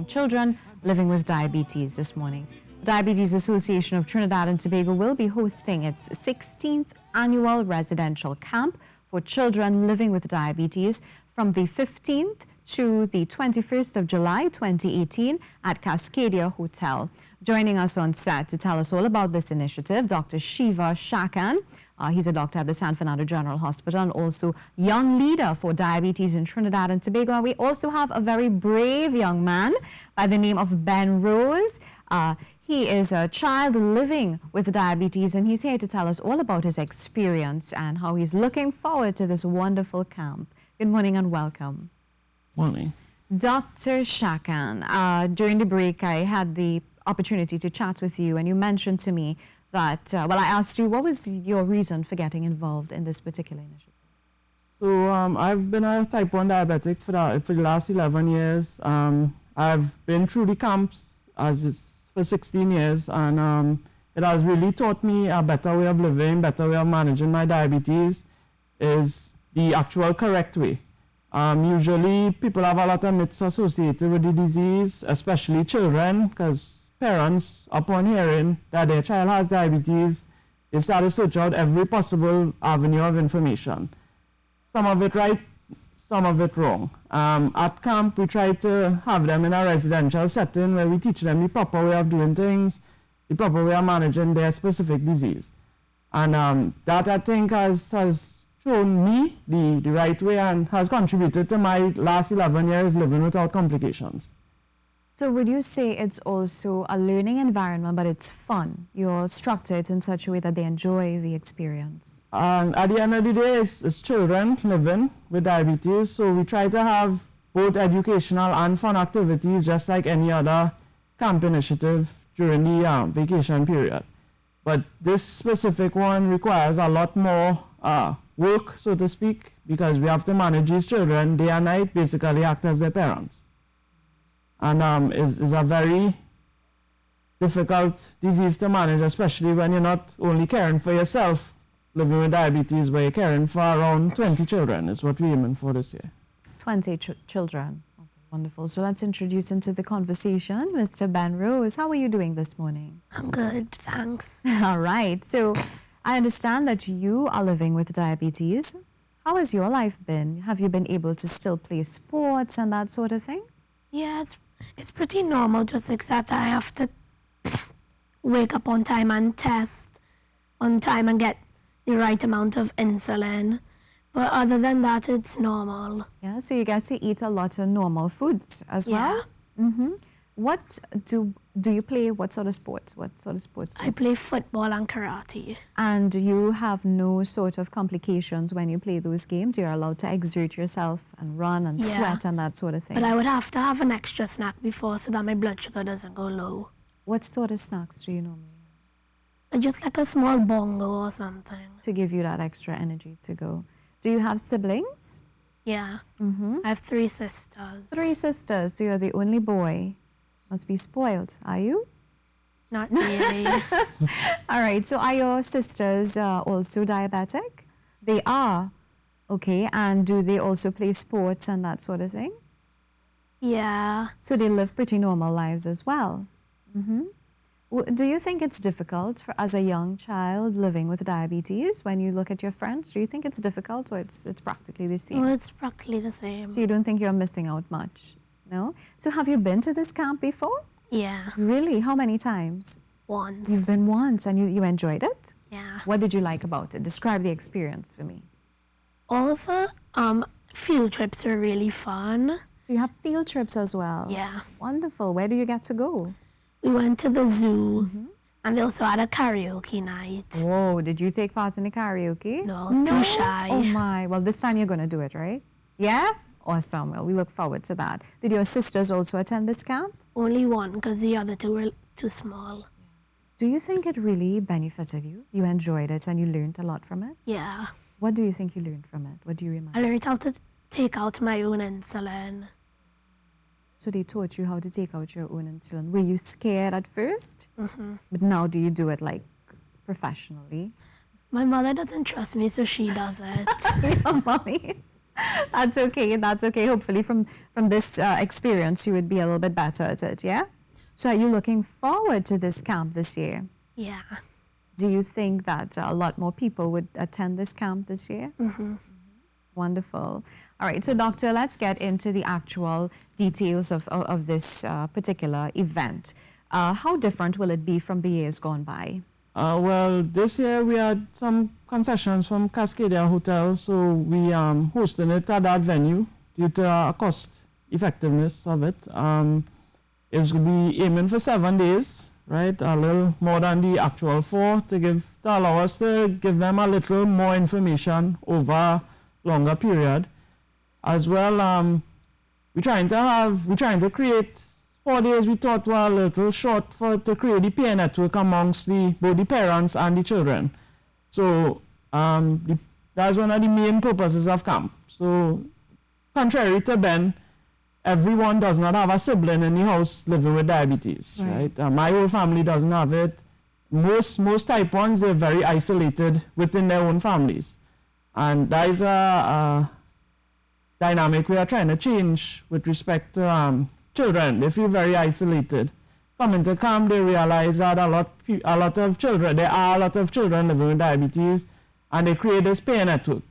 and children living with diabetes this morning. The Diabetes Association of Trinidad and Tobago will be hosting its 16th annual residential camp for children living with diabetes from the 15th to the 21st of July 2018 at Cascadia Hotel. Joining us on set to tell us all about this initiative, Dr. Shiva Chackan. He's a doctor at the San Fernando General Hospital and also young leader for diabetes in Trinidad and Tobago. And we also have a very brave young man by the name of Ben Rose. He is a child living with diabetes, and he's here to tell us all about his experience and how he's looking forward to this wonderful camp. Good morning and welcome. Morning. Dr. Chackan, during the break I had the opportunity to chat with you, and you mentioned to me that, I asked you, what was your reason for getting involved in this particular initiative? So I've been a type 1 diabetic for the last 11 years. I've been through the camps for 16 years, and it has really taught me a better way of living, better way of managing my diabetes is the actual correct way. Usually people have a lot of myths associated with the disease, especially children, because parents, upon hearing that their child has diabetes, they start to search out every possible avenue of information. Some of it right, some of it wrong. At camp, we try to have them in a residential setting where we teach them the proper way of doing things, the proper way of managing their specific disease. And that, I think, has shown me the right way and has contributed to my last 11 years living without complications. So would you say it's also a learning environment, but it's fun? You're structured in such a way that they enjoy the experience? And at the end of the day, it's children living with diabetes, so we try to have both educational and fun activities, just like any other camp initiative during the vacation period. But this specific one requires a lot more work, so to speak, because we have to manage these children day and night, basically act as their parents. And is a very difficult disease to manage, especially when you're not only caring for yourself living with diabetes, but you're caring for around 20 children is what we're aiming for this year. 20 children. Okay, wonderful. So let's introduce into the conversation Mr. Ben Rose. How are you doing this morning? I'm good, thanks. All right. So I understand that you are living with diabetes. How has your life been? Have you been able to still play sports and that sort of thing? Yeah, it's pretty normal, just except I have to wake up on time and test on time and get the right amount of insulin. But other than that, it's normal. Yeah, so you guys eat a lot of normal foods as well? Yeah. Mm-hmm. What do you play? What sort of sports? What sort of sports? I play football and karate. And you have no sort of complications when you play those games? You're allowed to exert yourself and run and sweat and that sort of thing? But I would have to have an extra snack before so that my blood sugar doesn't go low. What sort of snacks do you normally have? Just like a small bongo or something. To give you that extra energy to go. Do you have siblings? Yeah. Mm-hmm. I have 3 sisters. 3 sisters, so you're the only boy. Must be spoiled, are you? Not really. All right, so are your sisters also diabetic? They are. Okay, and do they also play sports and that sort of thing? Yeah. So they live pretty normal lives as well. Mm-hmm. Do you think it's difficult as a young child living with diabetes when you look at your friends? Do you think it's difficult or it's practically the same? Well, it's practically the same. So you don't think you're missing out much? No? So have you been to this camp before? Yeah. Really? How many times? Once. You've been once and you enjoyed it? Yeah. What did you like about it? Describe the experience for me. All of the field trips were really fun. So you have field trips as well? Yeah. Wonderful. Where do you get to go? We went to the zoo, and they also had a karaoke night. Whoa, did you take part in the karaoke? No, I was too shy. Oh my, well this time you're going to do it, right? Yeah? Awesome, well we look forward to that. Did your sisters also attend this camp? Only one, because the other 2 were too small. Do you think it really benefited you? You enjoyed it and you learned a lot from it? Yeah. What do you think you learned from it? What do you remember? I learned how to take out my own insulin. So they taught you how to take out your own insulin. Were you scared at first? Mm-hmm. But now do you do it like professionally? My mother doesn't trust me, so she does it. Your mommy? That's okay. That's okay. Hopefully from this experience, you would be a little bit better at it, yeah? So are you looking forward to this camp this year? Yeah. Do you think that a lot more people would attend this camp this year? Mm-hmm. Wonderful. All right, so doctor, let's get into the actual details of this particular event. How different will it be from the years gone by? Well, this year we had some concessions from Cascadia Hotel, so we hosting it at that venue due to cost effectiveness of it. It's going to be aiming for 7 days, right? A little more than the actual 4 to allow us to give them a little more information over a longer period. As well, we're trying to create 4 days we thought were a little short to create the peer network amongst both the parents and the children. So that's one of the main purposes of camp. So contrary to Ben, everyone does not have a sibling in the house living with diabetes, right? My whole family doesn't have it. Most type 1s, they're very isolated within their own families. And that is a dynamic we are trying to change with respect to children. They feel very isolated. Coming to camp, they realize that there are a lot of children living with diabetes, and they create this peer network.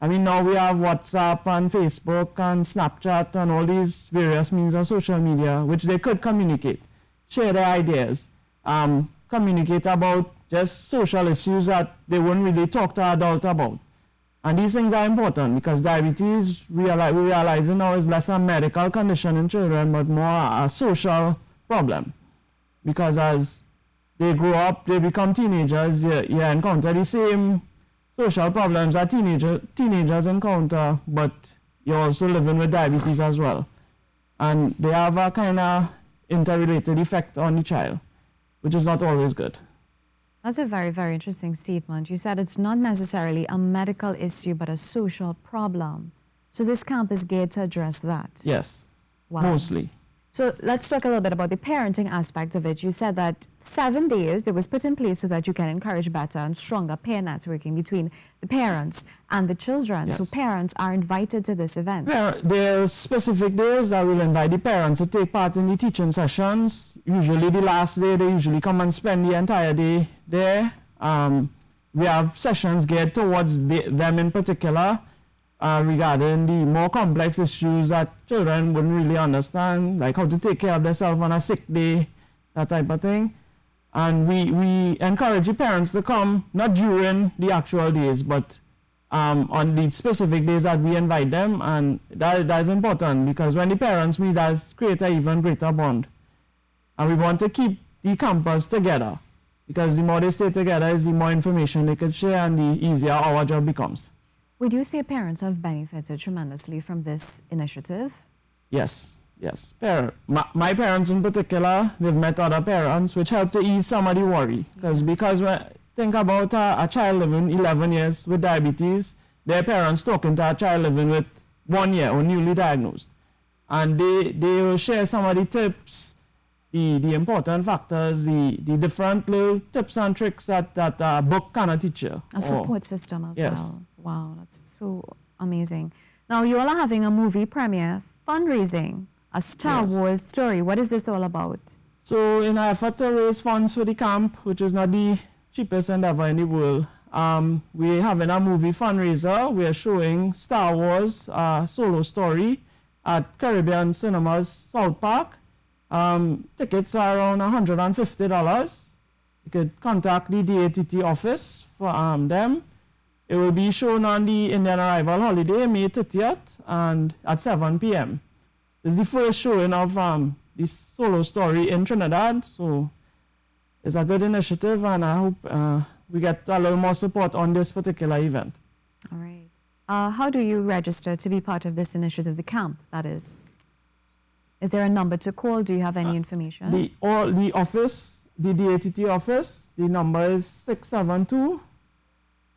I mean, now we have WhatsApp and Facebook and Snapchat and all these various means of social media, which they could communicate, share their ideas, communicate about just social issues that they wouldn't really talk to adults about. And these things are important because diabetes, we're realizing now, is less a medical condition in children, but more a social problem. Because as they grow up, they become teenagers, you encounter the same social problems that teenagers encounter, but you're also living with diabetes as well. And they have a kind of interrelated effect on the child, which is not always good. That's a very, very interesting statement. You said it's not necessarily a medical issue, but a social problem. So this camp is geared to address that? Yes, wow. Mostly. So let's talk a little bit about the parenting aspect of it. You said that 7 days, it was put in place so that you can encourage better and stronger peer networking between the parents and the children. Yes. So parents are invited to this event. There are specific days that will invite the parents to take part in the teaching sessions. Usually the last day, they usually come and spend the entire day there. We have sessions geared towards them in particular, regarding the more complex issues that children wouldn't really understand, like how to take care of themselves on a sick day, that type of thing. And we encourage the parents to come, not during the actual days, but on the specific days that we invite them. And that is important because when the parents meet, that creates an even greater bond. And we want to keep the campers together because the more they stay together is the more information they can share and the easier our job becomes. Would you say parents have benefited tremendously from this initiative? Yes. My parents in particular, they've met other parents, which helped to ease some of the worry. Because when think about a child living 11 years with diabetes, their parents talking to a child living with 1 year or newly diagnosed. And they will share some of the tips, the important factors, the different little tips and tricks that a book cannot teach you. A support system as yes. well. Wow, that's so amazing. Now, you all are having a movie premiere, fundraising, a Star Yes. Wars story. What is this all about? So in an effort to raise funds for the camp, which is not the cheapest endeavor in the world, we're having a movie fundraiser. We're showing Star Wars solo story at Caribbean Cinemas South Park. Tickets are around $150. You could contact the DATT office for them. It will be shown on the Indian Arrival holiday, May 30th, and at 7 p.m. This is the first showing of this solo story in Trinidad, so it's a good initiative, and I hope we get a little more support on this particular event. All right. How do you register to be part of this initiative, the camp, that is? Is there a number to call? Do you have any information? The office, the DATT office, the number is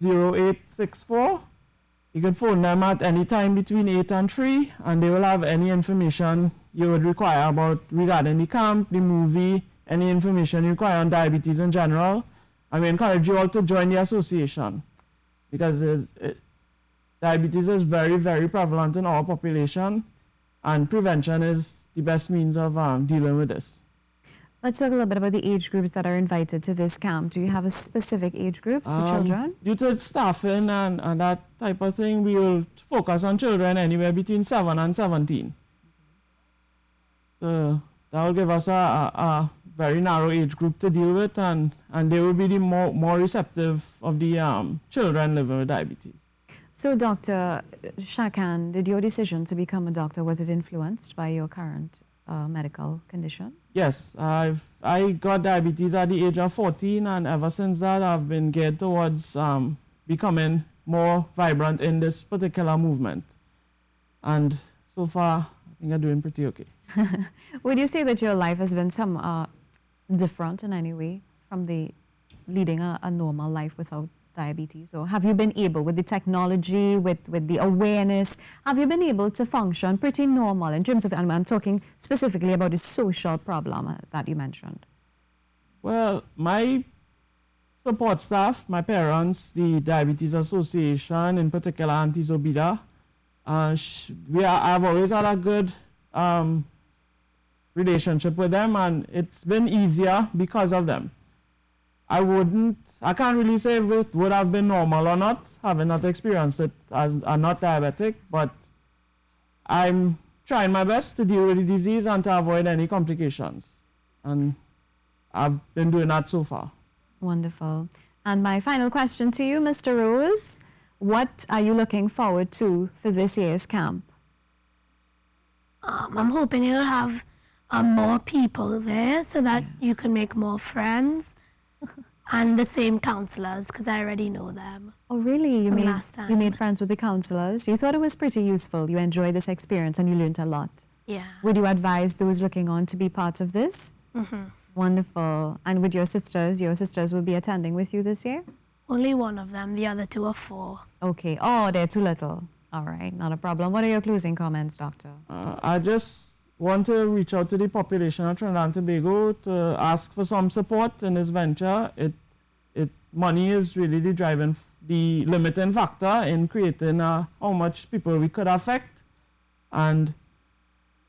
672-0864. You can phone them at any time between 8 and 3, and they will have any information you would require regarding the camp, the movie, any information you require on diabetes in general. And we encourage you all to join the association because diabetes is very, very prevalent in our population, and prevention is the best means of dealing with this. Let's talk a little bit about the age groups that are invited to this camp. Do you have a specific age groups for children? Due to staffing and that type of thing, we will focus on children anywhere between 7 and 17. So that will give us a very narrow age group to deal with, and they will be the more receptive of the children living with diabetes. So, Dr. Chackan, did your decision to become a doctor, was it influenced by your current medical condition? Yes, I got diabetes at the age of 14, and ever since that I've been geared towards becoming more vibrant in this particular movement. And so far, I think I'm doing pretty okay. Would you say that your life has been some different in any way from the leading a normal life without diabetes? Or have you been able, with the technology, with the awareness, have you been able to function pretty normal in terms of, and I'm talking specifically about the social problem that you mentioned? Well, my support staff, my parents, the Diabetes Association, in particular Auntie Zobida, I've always had a good relationship with them, and it's been easier because of them. I can't really say if it would have been normal or not, having not experienced it as I'm not diabetic, but I'm trying my best to deal with the disease and to avoid any complications. And I've been doing that so far. Wonderful. And my final question to you, Mr. Rose, what are you looking forward to for this year's camp? I'm hoping you'll have more people there so that you can make more friends. And the same counselors, because I already know them. Oh, really? You From made friends with the counselors? You thought it was pretty useful. You enjoyed this experience and you learned a lot. Yeah. Would you advise those looking on to be part of this? Mm-hmm. Wonderful. And with your sisters will be attending with you this year? Only one of them. The other two are 4. Okay. Oh, they're too little. All right. Not a problem. What are your closing comments, Doctor? I just want to reach out to the population of Trinidad and Tobago to ask for some support in this venture. Money is really the limiting factor in creating how much people we could affect. And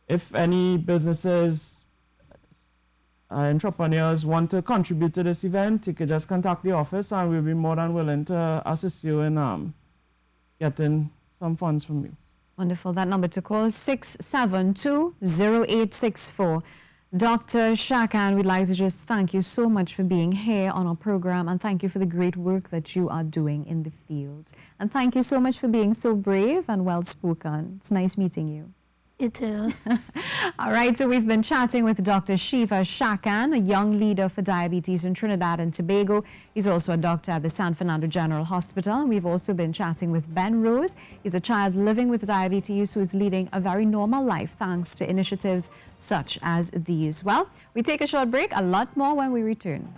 if any businesses, entrepreneurs want to contribute to this event, you could just contact the office and we'll be more than willing to assist you in getting some funds from you. Wonderful. That number to call is 672-0864. Dr. Chackan, we'd like to just thank you so much for being here on our program, and thank you for the great work that you are doing in the field. And thank you so much for being so brave and well-spoken. It's nice meeting you. You too. All right, so we've been chatting with Dr. Shiva Chackan, a young leader for diabetes in Trinidad and Tobago. He's also a doctor at the San Fernando General Hospital. And we've also been chatting with Ben Rose. He's a child living with diabetes who is leading a very normal life thanks to initiatives such as these. Well, we take a short break, a lot more when we return.